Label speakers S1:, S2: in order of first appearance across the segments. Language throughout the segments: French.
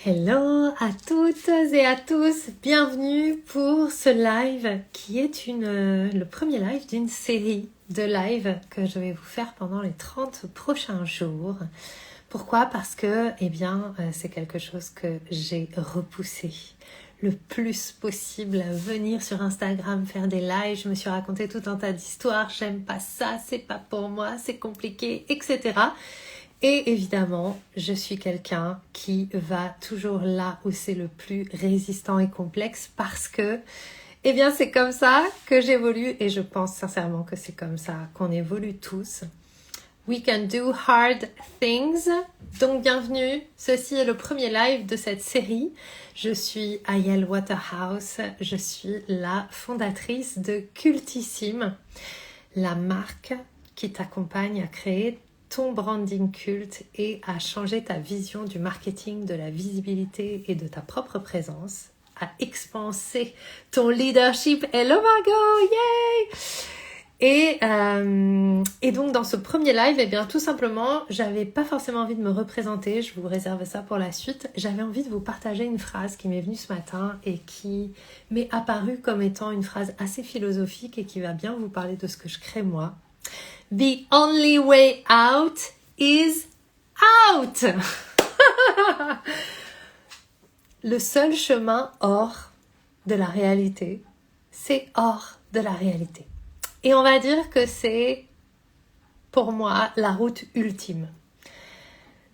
S1: Hello à toutes et à tous, bienvenue pour ce live qui est le premier live d'une série de lives que je vais vous faire pendant les 30 prochains jours. Pourquoi? Parce que c'est quelque chose que j'ai repoussé le plus possible, venir sur Instagram, faire des lives. Je me suis raconté tout un tas d'histoires, j'aime pas ça, c'est pas pour moi, c'est compliqué, etc. Et évidemment, je suis quelqu'un qui va toujours là où c'est le plus résistant et complexe parce que, c'est comme ça que j'évolue et je pense sincèrement que c'est comme ça qu'on évolue tous. We can do hard things. Donc bienvenue, ceci est le premier live de cette série. Je suis Ayel Waterhouse, je suis la fondatrice de Cultissime, la marque qui t'accompagne à créer ton branding culte et à changer ta vision du marketing, de la visibilité et de ta propre présence, à expanser ton leadership. Hello Margot, yay! Et donc dans ce premier live, tout simplement, j'avais pas forcément envie de me représenter, je vous réserve ça pour la suite. J'avais envie de vous partager une phrase qui m'est venue ce matin et qui m'est apparue comme étant une phrase assez philosophique et qui va bien vous parler de ce que je crée moi. The only way out is out. Le seul chemin hors de la réalité, c'est hors de la réalité. Et on va dire que c'est, pour moi, la route ultime.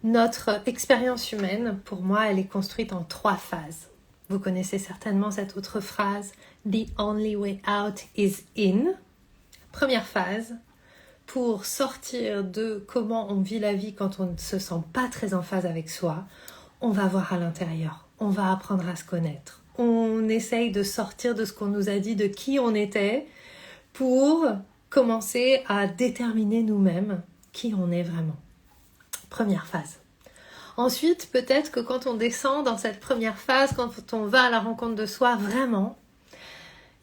S1: Notre expérience humaine, pour moi, elle est construite en 3 phases. Vous connaissez certainement cette autre phrase, The only way out is in. Première phase, pour sortir de comment on vit la vie quand on ne se sent pas très en phase avec soi, on va voir à l'intérieur, on va apprendre à se connaître. On essaye de sortir de ce qu'on nous a dit, de qui on était, pour commencer à déterminer nous-mêmes qui on est vraiment. Première phase. Ensuite, peut-être que quand on descend dans cette première phase, quand on va à la rencontre de soi, vraiment,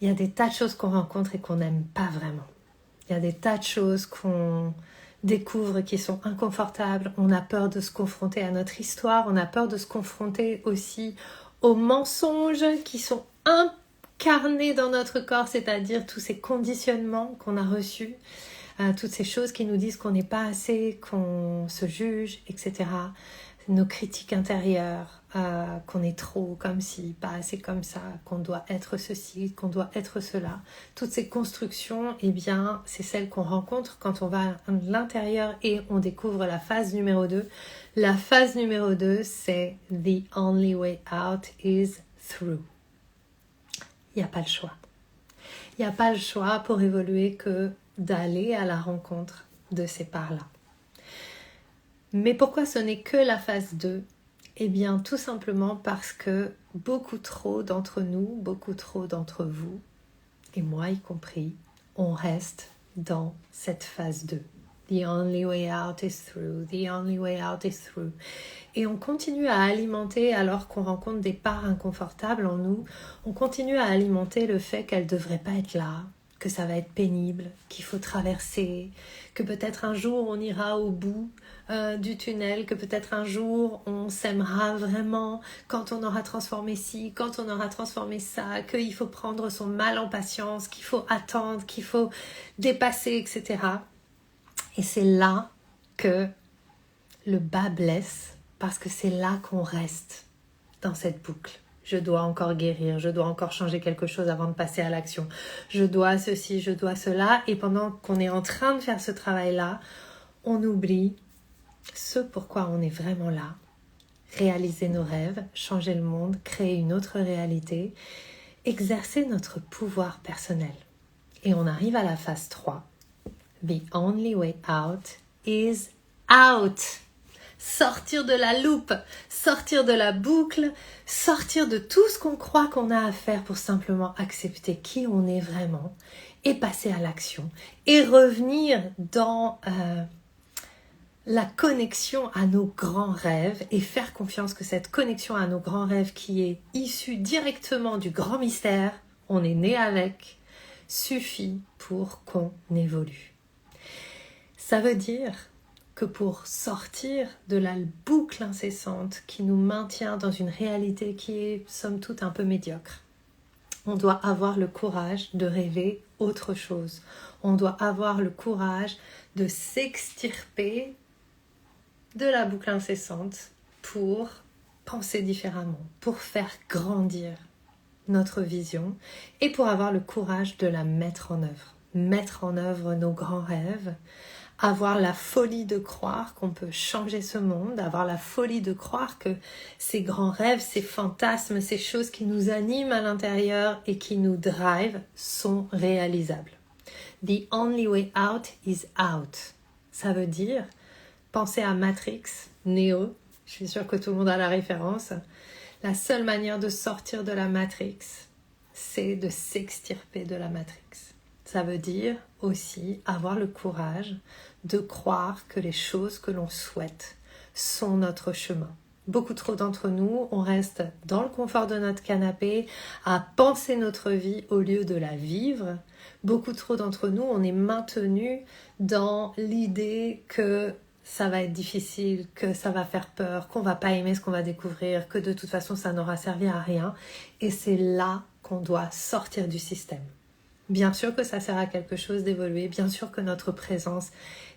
S1: il y a des tas de choses qu'on rencontre et qu'on n'aime pas vraiment. Il y a des tas de choses qu'on découvre qui sont inconfortables. On a peur de se confronter à notre histoire. On a peur de se confronter aussi aux mensonges qui sont incarnés dans notre corps, c'est-à-dire tous ces conditionnements qu'on a reçus, toutes ces choses qui nous disent qu'on n'est pas assez, qu'on se juge, etc. Nos critiques intérieures, qu'on est trop comme ci, pas assez comme ça, qu'on doit être ceci, qu'on doit être cela. Toutes ces constructions, c'est celles qu'on rencontre quand on va à l'intérieur et on découvre la phase numéro 2. La phase numéro 2, c'est The only way out is through. Il n'y a pas le choix. Il n'y a pas le choix pour évoluer que d'aller à la rencontre de ces parts-là. Mais pourquoi ce n'est que la phase 2 ? Tout simplement parce que beaucoup trop d'entre nous, beaucoup trop d'entre vous, et moi y compris, on reste dans cette phase 2. The only way out is through, the only way out is through. Et on continue à alimenter, alors qu'on rencontre des parts inconfortables en nous, on continue à alimenter le fait qu'elles ne devraient pas être là, que ça va être pénible, qu'il faut traverser, que peut-être un jour on ira au bout du tunnel, que peut-être un jour on s'aimera vraiment quand on aura transformé ci, quand on aura transformé ça, qu'il faut prendre son mal en patience, qu'il faut attendre, qu'il faut dépasser, etc. Et c'est là que le bas blesse, parce que c'est là qu'on reste dans cette boucle. Je dois encore guérir, je dois encore changer quelque chose avant de passer à l'action. Je dois ceci, je dois cela. Et pendant qu'on est en train de faire ce travail-là, on oublie ce pourquoi on est vraiment là. Réaliser nos rêves, changer le monde, créer une autre réalité, exercer notre pouvoir personnel. Et on arrive à la phase 3. The only way out is out. Sortir de la loupe, sortir de la boucle, sortir de tout ce qu'on croit qu'on a à faire pour simplement accepter qui on est vraiment et passer à l'action et revenir dans la connexion à nos grands rêves et faire confiance que cette connexion à nos grands rêves qui est issue directement du grand mystère, on est né avec, suffit pour qu'on évolue. Ça veut dire que pour sortir de la boucle incessante qui nous maintient dans une réalité qui est somme toute un peu médiocre, on doit avoir le courage de rêver autre chose. On doit avoir le courage de s'extirper de la boucle incessante pour penser différemment, pour faire grandir notre vision et pour avoir le courage de la mettre en œuvre. Mettre en œuvre nos grands rêves, avoir la folie de croire qu'on peut changer ce monde, avoir la folie de croire que ces grands rêves, ces fantasmes, ces choses qui nous animent à l'intérieur et qui nous drive sont réalisables. The only way out is out. Ça veut dire, pensez à Matrix, Neo, je suis sûre que tout le monde a la référence. La seule manière de sortir de la Matrix, c'est de s'extirper de la Matrix. Ça veut dire aussi avoir le courage de croire que les choses que l'on souhaite sont notre chemin. Beaucoup trop d'entre nous, on reste dans le confort de notre canapé à penser notre vie au lieu de la vivre. Beaucoup trop d'entre nous, on est maintenus dans l'idée que ça va être difficile, que ça va faire peur, qu'on va pas aimer ce qu'on va découvrir, que de toute façon ça n'aura servi à rien. Et c'est là qu'on doit sortir du système. Bien sûr que ça sert à quelque chose d'évoluer, bien sûr que notre présence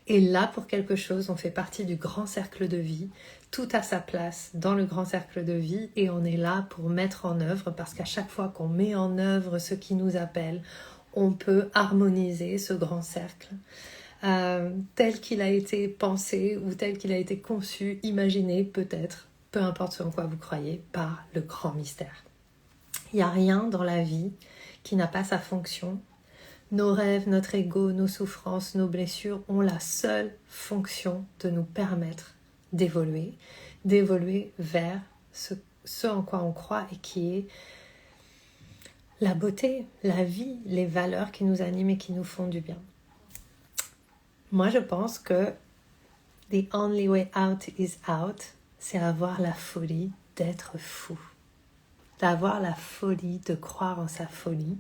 S1: est là pour quelque chose, on fait partie du grand cercle de vie, tout a sa place dans le grand cercle de vie et on est là pour mettre en œuvre parce qu'à chaque fois qu'on met en œuvre ce qui nous appelle, on peut harmoniser ce grand cercle tel qu'il a été pensé ou tel qu'il a été conçu, imaginé peut-être, peu importe ce en quoi vous croyez, par le grand mystère. Il n'y a rien dans la vie qui n'a pas sa fonction. Nos rêves, notre ego, nos souffrances, nos blessures ont la seule fonction de nous permettre d'évoluer vers ce en quoi on croit et qui est la beauté, la vie, les valeurs qui nous animent et qui nous font du bien. Moi, je pense que the only way out is out, c'est avoir la folie d'être fou. D'avoir la folie de croire en sa folie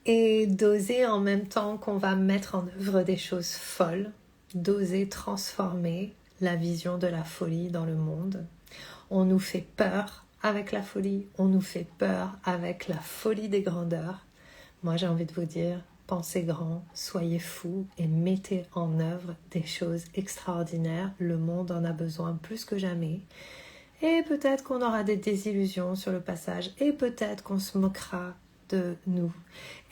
S1: et d'oser en même temps qu'on va mettre en œuvre des choses folles, d'oser transformer la vision de la folie dans le monde. On nous fait peur avec la folie, on nous fait peur avec la folie des grandeurs. Moi, j'ai envie de vous dire, pensez grand, soyez fous et mettez en œuvre des choses extraordinaires. Le monde en a besoin plus que jamais. Et peut-être qu'on aura des désillusions sur le passage, et peut-être qu'on se moquera de nous,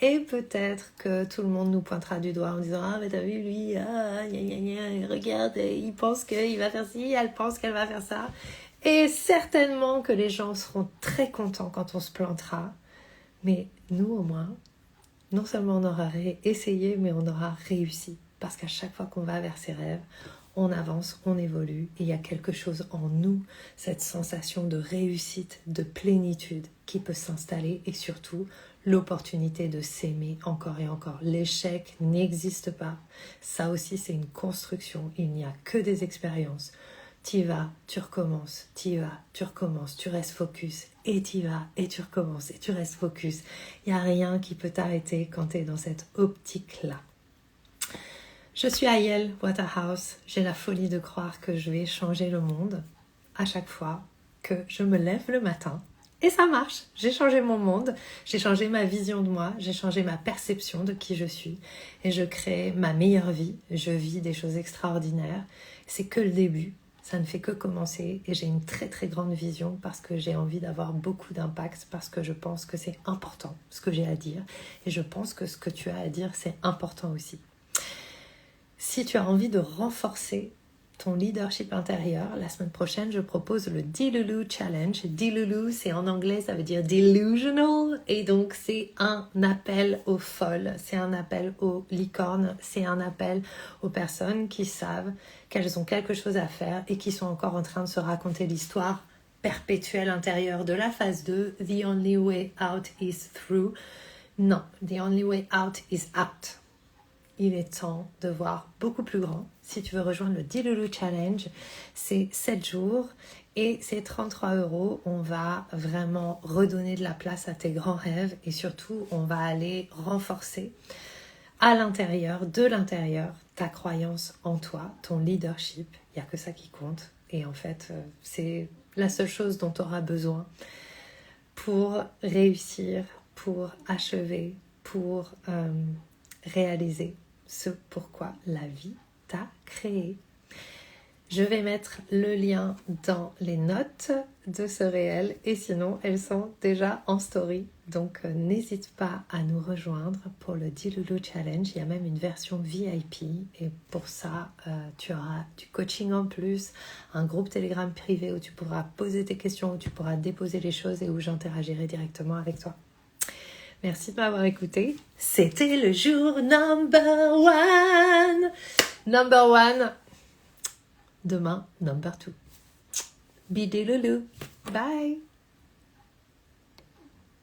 S1: et peut-être que tout le monde nous pointera du doigt en disant « Ah, mais t'as vu lui, regarde, il pense qu'il va faire ci, elle pense qu'elle va faire ça. » Et certainement que les gens seront très contents quand on se plantera, mais nous au moins, non seulement on aura essayé, mais on aura réussi, parce qu'à chaque fois qu'on va vers ses rêves, on avance, on évolue et il y a quelque chose en nous, cette sensation de réussite, de plénitude qui peut s'installer et surtout l'opportunité de s'aimer encore et encore. L'échec n'existe pas. Ça aussi, c'est une construction. Il n'y a que des expériences. T'y vas, tu recommences, t'y vas, tu recommences, tu restes focus et t'y vas et tu recommences et tu restes focus. Il n'y a rien qui peut t'arrêter quand tu es dans cette optique-là. Je suis Ayel Waterhouse, j'ai la folie de croire que je vais changer le monde à chaque fois que je me lève le matin. Et ça marche, j'ai changé mon monde, j'ai changé ma vision de moi, j'ai changé ma perception de qui je suis et je crée ma meilleure vie, je vis des choses extraordinaires. C'est que le début, ça ne fait que commencer et j'ai une très très grande vision parce que j'ai envie d'avoir beaucoup d'impact, parce que je pense que c'est important ce que j'ai à dire et je pense que ce que tu as à dire c'est important aussi. Si tu as envie de renforcer ton leadership intérieur, la semaine prochaine, je propose le Delulu Challenge. Delulu, c'est en anglais, ça veut dire delusional. Et donc, c'est un appel aux folles, c'est un appel aux licornes, c'est un appel aux personnes qui savent qu'elles ont quelque chose à faire et qui sont encore en train de se raconter l'histoire perpétuelle intérieure de la phase 2. The only way out is through. Non, the only way out is out. Il est temps de voir beaucoup plus grand. Si tu veux rejoindre le Delulu Challenge, c'est 7 jours et c'est 33 €. On va vraiment redonner de la place à tes grands rêves et surtout, on va aller renforcer à l'intérieur, de l'intérieur, ta croyance en toi, ton leadership, il n'y a que ça qui compte. Et en fait, c'est la seule chose dont tu auras besoin pour réussir, pour achever, pour réaliser ce pourquoi la vie t'a créé. Je vais mettre le lien dans les notes de ce réel et sinon elles sont déjà en story. Donc n'hésite pas à nous rejoindre pour le Diloulou Challenge. Il y a même une version VIP et pour ça tu auras du coaching en plus, un groupe Telegram privé où tu pourras poser tes questions, où tu pourras déposer les choses et où j'interagirai directement avec toi. Merci de m'avoir écouté. C'était le jour number one. Number one. Demain, number 2. Bidé loulou. Bye.